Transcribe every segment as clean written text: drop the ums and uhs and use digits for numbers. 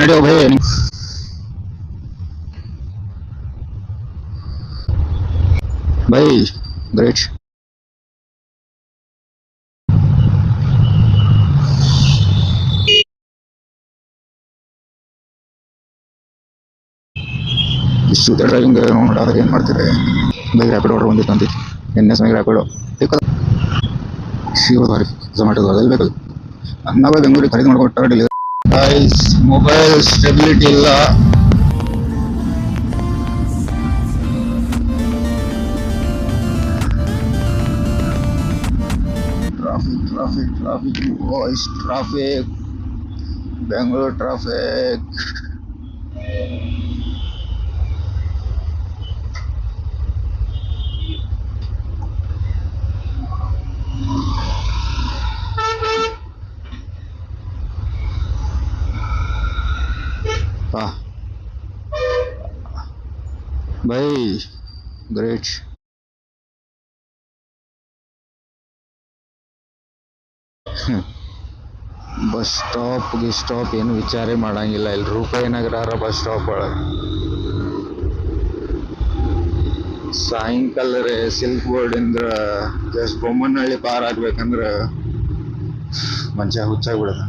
ನಡೆಯೋ ಭಯ ಭೈ ಗ್ರೇಟ್. ಇಷ್ಟು ಡ್ರೈವಿಂಗ್ ನೋಡೋದಾಗ ಏನು ಮಾಡ್ತೀರಿ ಬೈ ರ್ಯಾಪಿಡ್ ಆರ್ಡರ್ ಬಂದಿತ್ತು ಅಂತಿ ಎನ್ ಎಸ್ ಮೈ ರ್ಯಾಪಿಡೋ ಶಿವ ಸಾರಿ ಝೊಮ್ಯಾಟೋದು ಅದೆಲ್ಲ ಬೇಕದು ನಾವೇ ಬೆಂಗಳೂರಿಗೆ ಖರೀದಿ ಮಾಡ್ಕೊಟ್ಟ ಡೆಲಿವರಿ ಗೈಸ್ ಮೊಬೈಲ್ ಸ್ಟೆಬಿಲಿಟಿ ಇಲ್ಲ. Traffic voice traffic Bengaluru traffic. By great. Bus stop ಏನು ವಿಚಾರ ಮಾಡಂಗಿಲ್ಲ ಇಲ್ಲಿ ರೂಪಾಯಿನಗರ ಬಸ್ ಸ್ಟಾಪ್ ಒಳಗೆ ಸಾಯಂಕಾಲ ರೀ silk board Indra just Bommanahalli ಪಾರ್ ಆಗ್ಬೇಕಂದ್ರ ಮನುಷ್ಯ ಹುಚ್ಚಾಗ್ಬಿಡದ.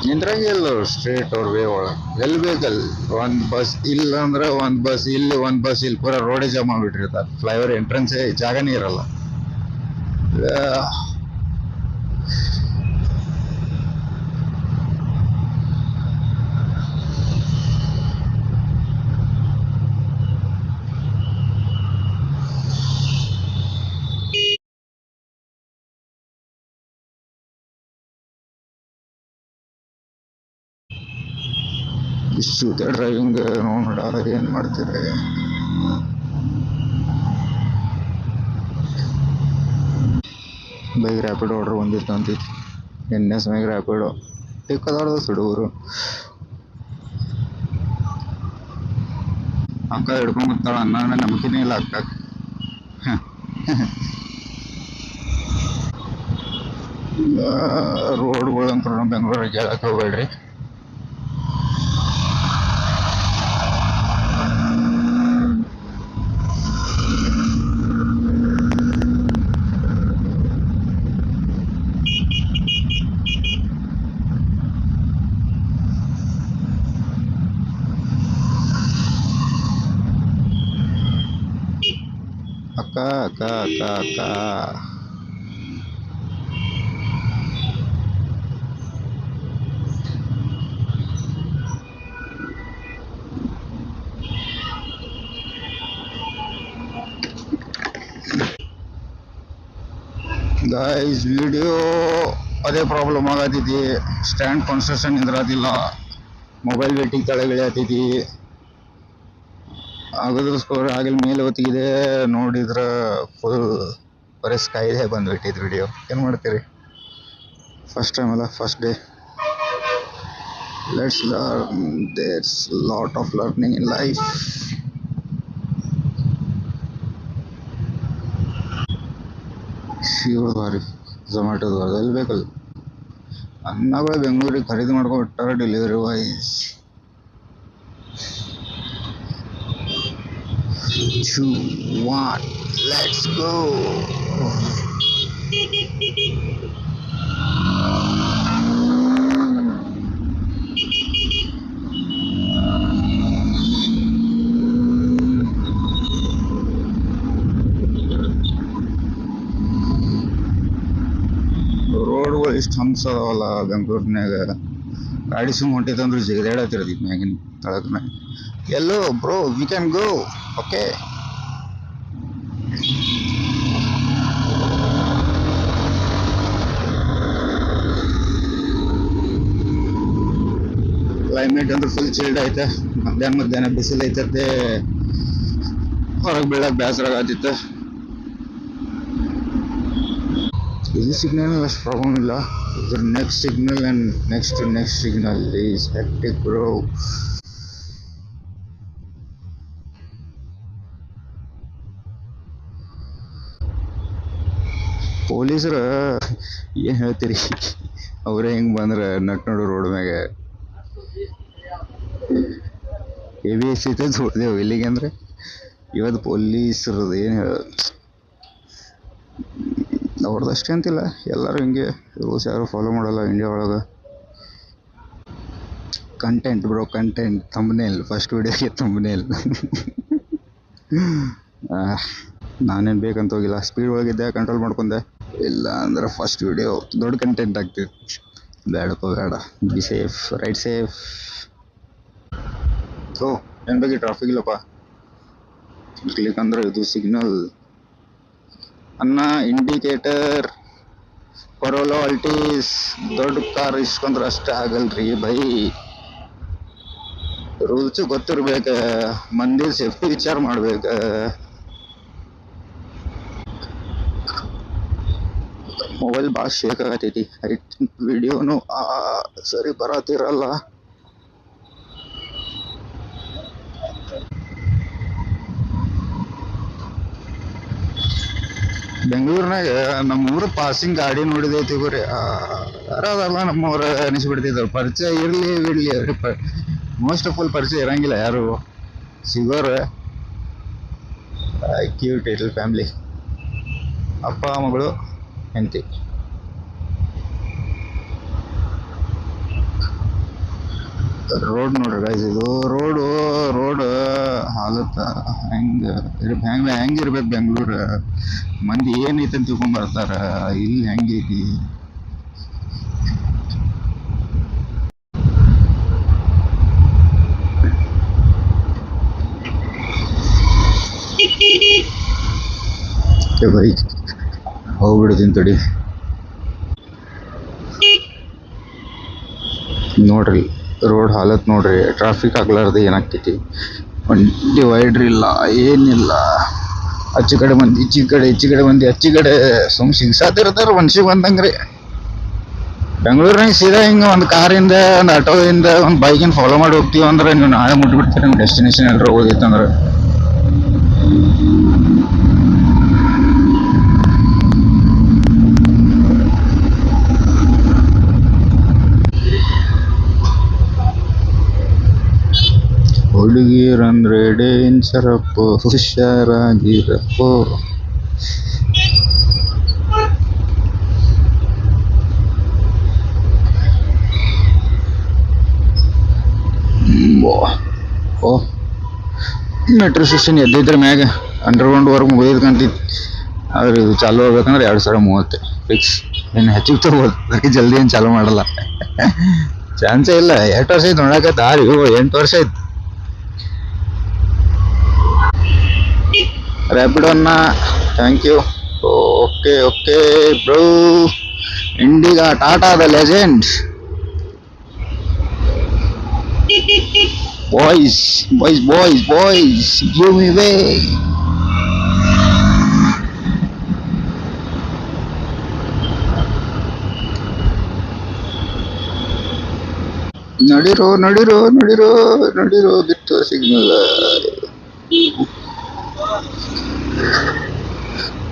ನಿಂದ್ರಂಗಿಲ್ಲ ಸ್ಟ್ರೇಟ್ ಅವ್ರ ವೇ ಒಳಗೆ ಎಲ್ಲಿ ಬೇಕಲ್ಲಿ ಒಂದ್ ಬಸ್ ಇಲ್ಲ ಅಂದ್ರೆ ಒಂದ್ ಬಸ್ ಇಲ್ಲಿ ಒಂದ್ ಬಸ್ ಇಲ್ಲಿ ಪೂರ ರೋಡೇ ಜಾಮ್ ಆಗ್ಬಿಟ್ಟಿರ್ತಾರೆ. ಫ್ಲೈಓವರ್ ಎಂಟ್ರೆನ್ಸ್ ಜಾಗನೇ ಇರಲ್ಲ. ಇಷ್ಟು ಡ್ರೈವಿಂಗ್ ನೋಡೋದಾಗ ಏನು ಮಾಡ್ತೀರಿ ಬೈ ರ್ಯಾಪಿಡ್ ಆರ್ಡರ್ ಬಂದಿತ್ತು ಅಂತಿತ್ತು ಎನ್ ಎಸ್ ಮೈ ರ್ಯಾಪಿಡೋ ಟಿಕ್ಕದಾಡ್ದು ಸುಡುವರು ಅಕ್ಕ ಹಿಡ್ಕೊಂಬತ್ತಾಳ ಅನ್ನ ನಂಬಿಕೆನೇ ಇಲ್ಲ ಅಕ್ಕ. ರೋಡ್ಗಳಂತೂ ನಮ್ಮ ಬೆಂಗಳೂರಿಗೆ ಹೇಳಕ್ಕೆ ಹೋಗ್ಬೇಡ್ರಿ. ಅಕ್ಕ ಅಕ್ಕ ಅಕ್ಕ ಅಕ್ಕ ಗೈಸ್ ವಿಡಿಯೋ ಅದೇ ಪ್ರಾಬ್ಲಮ್ ಆಗತೈತಿ. ಸ್ಟ್ಯಾಂಡ್ ಕನ್ಸ್ಟ್ರಕ್ಷನ್ ನಿಂದ್ರಾತಿಲ್ಲ. ಮೊಬೈಲ್ ವೇಟಿಂಗ್ ಕೆಳಗೆ ಇಳಿಯತೈತಿ. ಆಗದ್ರ ಸ್ಕೋರ್ ಆಗಿಲ್ ಮೇಲೆ ಹೊತ್ತಿಗಿದೆ ನೋಡಿದ್ರ ಫುಲ್ ಬರೀ ಸ್ಕೈದೇ ಬಂದ್ಬಿಟ್ಟಿದ್ ವಿಡಿಯೋ. ಏನು ಮಾಡ್ತೀರಿ ಫಸ್ಟ್ ಟೈಮ್ ಅಲ್ಲ first day. Let's learn there's lot of learning in life. Shiva sorry ಝೊಮ್ಯಾಟೋದು ಅದೆಲ್ಲ ಬೇಕಲ್ಲ ನಾವೇ ಬೆಂಗಳೂರಿಗೆ ಖರೀದಿ ಮಾಡ್ಕೊಟ್ಟಾರ ಡೆಲಿವರಿ ವೈಸ್. 2 1 let's go. ರೋಡ್ಗಳು ಇಷ್ಟು ಹಂಪ್ಸ್ ಅದಾವಲ್ಲ ಬೆಂಗಳೂರಿನಾಗ. ಗಾಡಿ ಸುಮ್ಮ ಹೊಂಟಿತ್ತಂದ್ರೆ ಜಿಗದಾಡತ್ತಿರೋದು ಮ್ಯಾಗಿನ ತಳಕ ಮ್ಯಾಗ. ಎಲ್ಲೋ bro we can go okay. Climate ಅಂದ್ರೆ ಫುಲ್ ಚಿಲ್ಡ್ ಐತೆ. ಮಧ್ಯಾಹ್ನ ಬಿಸಿಲು ಐತತ್ತೆ. ಹೊರಗೆ ಬೀಳಕ್ಕೆ ಬೇಸರ ಆಗತ್ತಿತ್ತು. ಇದು ಸಿಗ್ನಲ್ ಅಷ್ಟು ಪ್ರಾಬ್ಲಮ್ ಇಲ್ಲ. ಇದ್ರ next signal and next signal is hectic bro. ಪೊಲೀಸರು ಏನು ಹೇಳ್ತೀರಿ, ಅವರೇ ಹಿಂಗೆ ಬಂದ್ರೆ ನಟ್ ನೋಡು ರೋಡ್ ಮ್ಯಾಗ ಹೆವಿ ಎಸ್ತೈತೆ ನೋಡ್ದೇವು ಇಲ್ಲಿಗೆ ಅಂದ್ರೆ. ಇವತ್ತು ಪೊಲೀಸರದು ಏನು ಅವ್ರದ್ದಷ್ಟೇ ಅಂತಿಲ್ಲ, ಎಲ್ಲರೂ ಹಿಂಗೆ ರೂಲ್ಸ್ ಯಾರು ಫಾಲೋ ಮಾಡಲ್ಲ ಇಂಡಿಯಾ ಒಳಗೆ. Content bro, content, thumbnail, first ವಿಡಿಯೋಗೆ ಥಂಬ್ನೇಲ್. ನಾನೇನು ಬೇಕಂತ ಹೋಗಿಲ್ಲ, ಸ್ಪೀಡ್ ಒಳಗಿದ್ದೆ, ಕಂಟ್ರೋಲ್ ಮಾಡ್ಕೊಂಡೆ. ಇಲ್ಲ ಅಂದ್ರೆ ಫಸ್ಟ್ ವಿಡಿಯೋ ದೊಡ್ಡ ಕಂಟೆಂಟ್ ಆಗ್ತಿತ್ತು. ಬೇಡಪ್ಪ ಬೇಡ, ಬಿ ಸೇಫ್, ರೈಟ್ ಸೇಫ್. ಓ ಏನು ಬಗ್ಗೆ ಟ್ರಾಫಿಕ್ ಇಲ್ಲಪ್ಪ. ಕ್ಲಿಕ್ ಅಂದ್ರೆ ಇದು ಸಿಗ್ನಲ್ ಅನ್ನ ಇಂಡಿಕೇಟರ್. ಪರೋಲೋ ಅಲ್ಟೀಸ್ ದೊಡ್ಡ ಕಾರ್ ಇಸ್ಕೊಂಡ್ರೆ ಅಷ್ಟೇ ಆಗಲ್ರಿ ಬೈ. ರೂಲ್ಸ್ ಗೊತ್ತಿರ್ಬೇಕ, ಮಂದಿ ಸೇಫ್ಟಿ ವಿಚಾರ ಮಾಡ್ಬೇಕ. ಮೊಬೈಲ್ ಭಾಳ ಶೇಕ್ ಆಗತೈತಿ. ವಿಡಿಯೋನು ಸರಿ ಬರತ್ತಿರಲ್ಲ. ಬೆಂಗಳೂರಿನಾಗ ನಮ್ಮೂರ ಪಾಸಿಂಗ್ ಗಾಡಿ ನೋಡಿದೈತಿ ಬರೀ ಯಾರದಲ್ಲ ನಮ್ಮವ್ರ ಅನಿಸ್ಬಿಡ್ತಿದ್ರು. ಪರಿಚಯ ಇರಲಿ ಬಿಡಲಿ, ಅವ್ರಿಗೆ ಮೋಸ್ಟ್ ಆಫ್ ಆಲ್ ಪರಿಚಯ ಇರಂಗಿಲ್ಲ ಯಾರು. ಸಿಗೋರು ಕ್ಯೂಟ್ ಇಟ್ಲ್ ಫ್ಯಾಮ್ಲಿ, ಅಪ್ಪ ಮಗಳು ಹೆಂಡತಿ. ರೋಡ್ ನೋಡ್ರಿ ಗೈಸ್, ಇದು ರೋಡ್ ಹಾಲತ್ತ ಹೆಂಗಿರ್ಬೇಕು ಬೆಂಗಳೂರು. ಮಂದಿ ಏನೈತೆ ಅಂತ ತಿಳ್ಕೊಂಡ್ ಬರ್ತಾರ, ಇಲ್ಲಿ ಹೆಂಗೈತಿ. ಬೈ ಹೋಗ್ಬಿಡ್ತೀನಿ ತಡಿ. ನೋಡ್ರಿ ರೋಡ್ ಹಾಲತ್ ನೋಡ್ರಿ, ಟ್ರಾಫಿಕ್ ಆಗ್ಲಾರ್ದು ಏನಾಗ್ತೈತಿ. ಒಂದು ಡಿವೈಡ್ರ್ ಇಲ್ಲ, ಏನಿಲ್ಲ. ಆಚೆ ಕಡೆ ಮಂದಿ ಈಚೆ ಕಡೆ, ಈಚೆ ಕಡೆ ಮಂದಿ ಆಚೆ ಕಡೆ, ಸುಮ್ ಸಿಗ್ಸಾತಿರ್ತಾರ ಮನ್ಸಿಗೆ ಬಂದಂಗ್ರಿ. ಬೆಂಗಳೂರಿನಾಗ ಸೀದಾ ಹಿಂಗೆ ಒಂದು ಕಾರಿಂದ, ಒಂದು ಆಟೋದಿಂದ, ಒಂದು ಬೈಕಿನ ಫಾಲೋ ಮಾಡಿ ಹೋಗ್ತೀವಿ ಅಂದ್ರೆ ನೀವು ನಾಳೆ ಮುಟ್ಬಿಡ್ತೀರಿ ನಿಮ್ಮ ಡೆಸ್ಟಿನೇಷನ್ ಎಲ್ಲರೂ ಹೋಗಿತ್ತಂದ್ರೆ. ಹುಡುಗಿರಂದ್ರೆ ಡೇಂಜರಪ್ಪು, ಹುಷಾರಾಗಿರಪ್ಪು. ಓ ಮೆಟ್ರೋ ಸ್ಟೇಷನ್ ಎದ್ದಿದ್ರೆ ಮ್ಯಾಗ ಅಂಡರ್ಗ್ರೌಂಡ್ ವರ್ಕ್ ಮುಗಿದಿದ್ಕಂತಿತ್ತು. ಆದ್ರೆ ಇದು ಚಾಲು ಆಗ್ಬೇಕಂದ್ರೆ 2030 ಫಿಕ್ಸ್. ಇನ್ನು ಹೆಚ್ಚಿಗೆ ತಗೋಬೋದು, ಅದಕ್ಕೆ ಜಲ್ದಿ ಏನು ಚಾಲು ಮಾಡಲ್ಲ. ಚಾನ್ಸೇ ಇಲ್ಲ. 8 ವರ್ಷ ಆಯ್ತು ನೋಡಕತ್ತ, 8 ವರ್ಷ ಆಯ್ತು. ರ್ಯಾಪಿಡೋನ್ನ thank you. Okay bro. Indica Tata the legend. Boys give me way. ನಡಿರೋ ಬಿತ್ತು ಸಿಗ್ನಲ್.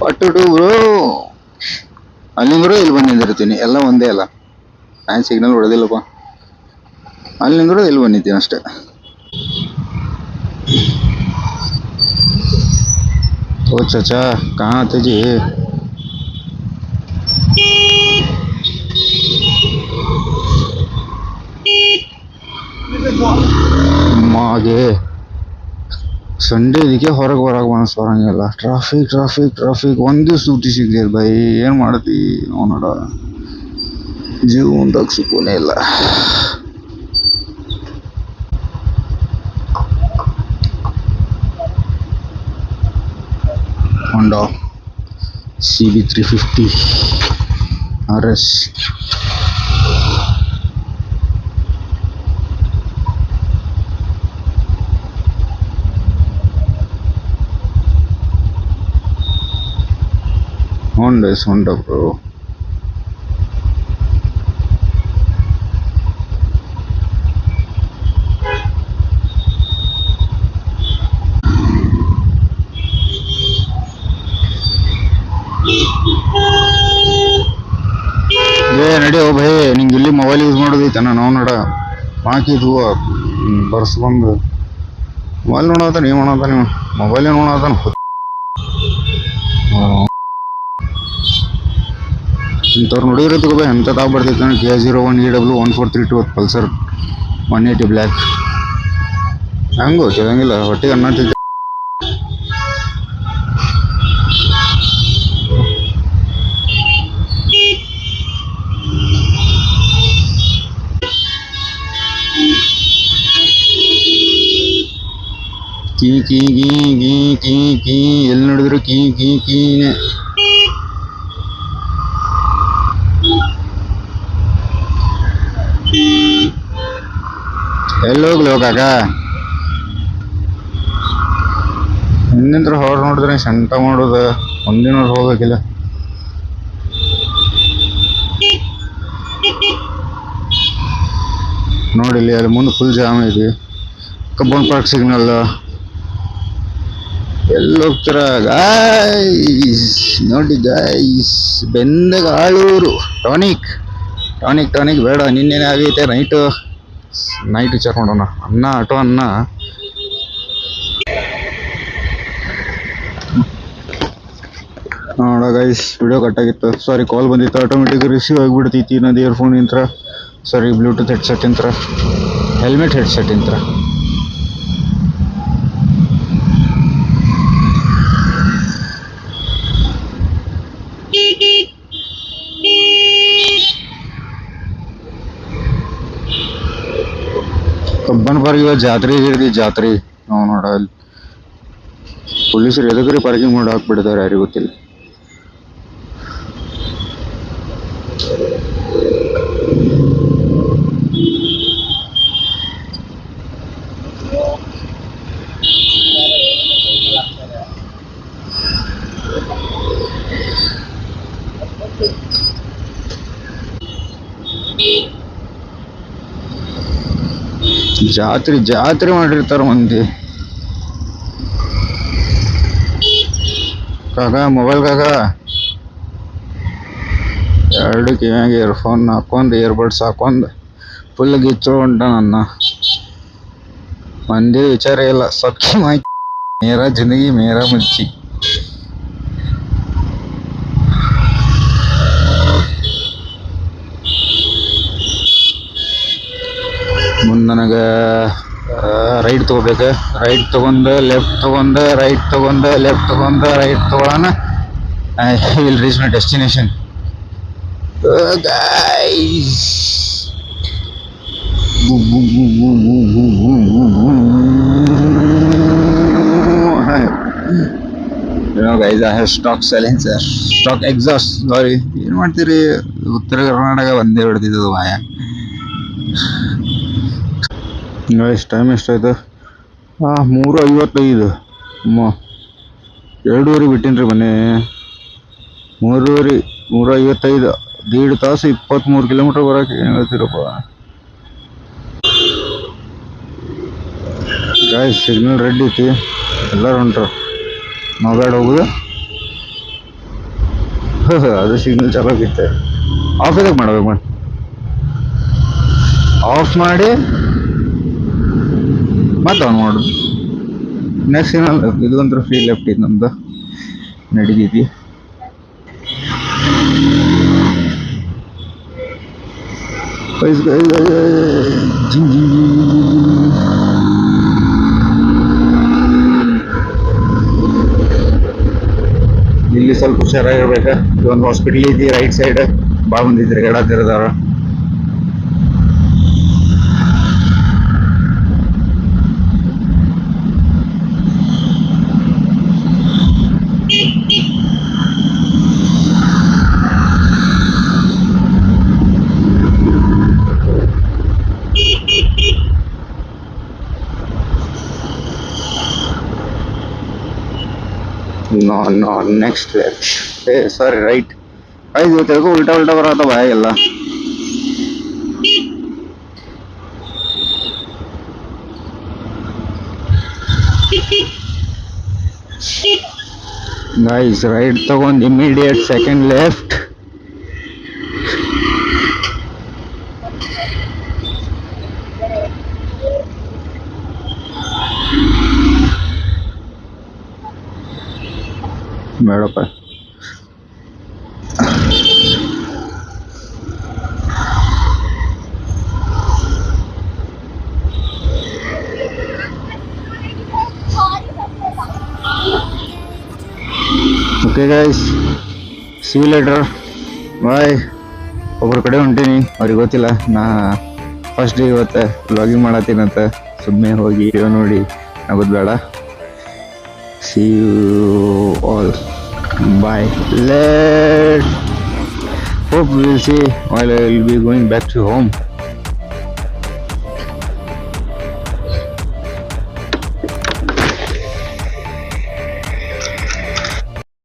What to bro. ಅಲ್ಲಿಂದ್ರೂ ಇಲ್ಲಿ ಬಂದಿರ್ತೀನಿ, ಎಲ್ಲ ಒಂದೇ ಅಲ್ಲ. ನಾನು ಸಿಗ್ನಲ್ ಹೊಡೆದಿಲ್ಲಪ್ಪ, ಅಲ್ಲಿಂದ್ರೂ ಇಲ್ಲಿ ಬಂದಿದ್ದೀನಿ ಅಷ್ಟೇ. ಓ ಚಾಚಾ ಕहाँ आते जी. ಮಾಗೆ ಸಂಡೇ ಇದಕ್ಕೆ ಹೊರಗೆ ಮನಸ್ಸು ಬರಂಗಿಲ್ಲ. ಟ್ರಾಫಿಕ್ ಒಂದೇ ಸೂಟಿ ಸಿಗ್ಲಿಲ್ಲ ಬೈ. ಏನು ಮಾಡ್ತಿ ನೋಡ, ಜೀವನದಾಗ ಸುಖನೇ ಇಲ್ಲ. Honda CB350 RS. Honda is Honda bro. ನಡಿಯೋ ಭಯ ನಿಂಗೆ ಇಲ್ಲಿ ಮೊಬೈಲ್ ಯೂಸ್ ಮಾಡೋದೈತೆ ನಾವು ನೋಡ ಹಾಕಿದ್ವು ಬರ್ಸ್ಕೊಂಡು ಮೊಬೈಲ್ ನೋಡೋದ ನೀವು ಮಾಡೋದ ನೀವು ಮೊಬೈಲೇ ನೋಡೋದನ್ ಇಂಥವ್ರು ನೋಡಿದ್ರೆ ತಗೋಬೇ ಎಂತ ತಾವು ಬರ್ತೈತೆ K01 EW 1432 ಪಲ್ಸರ್ 180 ಬ್ಲ್ಯಾಕ್ ಹಂಗು ಚೆನ್ನಾಗಿಲ್ಲ ಹೊಟ್ಟೆಗೆ ಅನ್ನ ತಿಂತ key key key key key key ಎಲ್ಲಿ ನೋಡಿದ್ರು ಕೀ ಕೀ ಕೀನೆ ಎಲ್ಲೋಗ್ಲಿ ಕಾಕ ಹಿಂದಿಂತ್ರ ಹೊರ ನೋಡಿದ್ರೆ ಶಂಟ ಮಾಡೋದು ಒಂದಿನ ಹೋಗಕ್ಕಿಲ್ಲ ನೋಡಿಲ್ಲಿ ಅಲ್ಲಿ ಮುಂದೆ ಫುಲ್ ಜಾಮ್ ಐತಿ ಕಬ್ಬನ್ ಪಾರ್ಕ್ ಸಿಗ್ನಲ್ ಎಲ್ಲಿ ಹೋಗ್ತಾರ ಗಾಯ್ಸ್ ನೋಡಿ ಗಾಯ್ಸ್ ಬೆಂದಗಾಳೂರು ಟಾನಿಕ್ ಟಾನಿಕ್ ಟಾನಿಕ್ ಬೇಡ ನಿನ್ನೇನೆ ಆಗೈತೆ ನೈಟ್ ವಿಚಾರ ಮಾಡೋಣ ಅನ್ನ ಆಟೋ ಅನ್ನ ನೋಡ ಗೈಸ್ ವಿಡಿಯೋ ಕಟ್ಟಾಗಿತ್ತು ಸಾರಿ ಕಾಲ್ ಬಂದಿತ್ತು ಆಟೋಮೆಟಿಕ್ ರಿಸೀವ್ ಆಗಿಬಿಡ್ತೈತಿ ನದು ಇಯರ್ಫೋನ್ ಇಂತ್ರ ಸಾರಿ ಬ್ಲೂಟೂತ್ ಹೆಡ್ಸೆಟ್ ಇಂತ್ರ ಹೆಲ್ಮೆಟ್ ಹೆಡ್ಸೆಟ್ ಇಂತ್ರ ಕಬ್ಬನ್ ಪಾರ್ಕ್ ಇವಾಗ ಜಾತ್ರೆ ಇರ್ತಿ ಜಾತ್ರೆ ನಾವು ನೋಡ ಅಲ್ಲಿ ಪೊಲೀಸರು ಎದಕ್ರಿ ಪಾರ್ಕಿಂಗ್ ಮಾಡಿ ಹಾಕ್ಬಿಡ್ತಾರೆ ಯಾರಿಗೂ ಗೊತ್ತಿಲ್ಲ ಜಾತ್ರೆ ಮಾಡಿರ್ತಾರ ಮಂದಿ ಕಾಕ ಮೊಬೈಲ್ ಕಾಕ ಎರಡು ಕಿವಿಯಾಗ ಇಯರ್ಫೋನ್ ಹಾಕೊಂಡ್ ಇಯರ್ಬಡ್ಸ್ ಹಾಕೊಂಡ್ ಫುಲ್ ಗಿಚ್ಚು ಉಂಟ ನನ್ನ ಮಂದಿ ವಿಚಾರ ಇಲ್ಲ ಸಬ್ಕಿ ಮಾಹಿತಿ ಮೇರಾ ಜಿಂದಗಿ ಮೇರಾ ಮುಚ್ಚಿ ಮುಂದೆ ನನಗೆ ರೈಟ್ ತೊಗೋಬೇಕು ರೈಟ್ ತೊಗೊಂಡು ಲೆಫ್ಟ್ ತೊಗೊಂಡು ರೈಟ್ ತೊಗೊಂಡು ಲೆಫ್ಟ್ ತೊಗೊಂಡು ರೈಟ್ ತೊಗೊಳೋಣ I will reach my destination guys guys I have stock silencer stock exhaust sorry ಏನು ಮಾಡ್ತೀರಿ ಉತ್ತರ ಕರ್ನಾಟಕ ಒಂದೇ ಹೊಡೆದಿದ್ದು ಮಾಯ ಗೈಸ್ ಟೈಮ್ ಎಷ್ಟಾಯ್ತು 3:55 2:30 ಬಿಟ್ಟಿನ್ರಿ ಮನೆ 3:55 1.5 ತಾಸು 23 ಕಿಲೋಮೀಟರ್ ಬರೋಕೆ ಏನು ಹೇಳ್ತೀರಪ್ಪ ಗೈಸ್ ಸಿಗ್ನಲ್ ರೆಡ್ ಐತಿ ಎಲ್ಲರೂ ಹೊಂಟ್ರು ನಾವು ಬೇಡ ಹೋಗುದು ಅದು ಸಿಗ್ನಲ್ ಚಾಲು ಆಗಿತ್ತೆ ಆಫ್ ಇದಕ್ಕೆ ಮಾಡ್ಬೇಕು ಮಾಡಿ ಆಫ್ ಮಾಡಿ ಮತ್ತೆ ಆನ್ ಮಾಡೋದು ನೆಕ್ಸ್ಟ್ ಸಿಗ್ನಲ್ ಇದು ಒಂಥರ ಫ್ರೀ ಲೆಫ್ಟ್ ಇದು ನಮ್ದು ನಡೀತೈತಿ ಇಲ್ಲಿ ಸ್ವಲ್ಪ ಹುಷಾರಾಗಿರ್ಬೇಕ ಇದೊಂದು ಹಾಸ್ಪಿಟಲ್ ಐತಿ ರೈಟ್ ಸೈಡ್ ಭಾಳ ಮಂದಿ ತಿರುಗಾಡತ್ತಿರದಾರ No, next left. Hey, sorry, right. Guys, ये तेरे को उल्टा कर रहा था भाई अल्लाह. Guys, right तಗೊಂಡು immediate second left. ಬೇಡಪ್ಪ. Okay guys, see you later, bye. ಒಬ್ಬರ ಕಡೆ ಹೊಂಟೀನಿ, ಅವ್ರಿಗೆ ಗೊತ್ತಿಲ್ಲ ನಾ ಫಸ್ಟ್ ಡೇ ಇವತ್ತು ವ್ಲಾಗಿಂಗ್ ಮಾಡತ್ತೀನಂತ. ಸುಮ್ಮನೆ ಹೋಗಿ ವಿಡಿಯೋ ನೋಡಿ ಆಗೋದು ಬೇಡ. See you all, bye. Let hope we will see while I will be going back to home.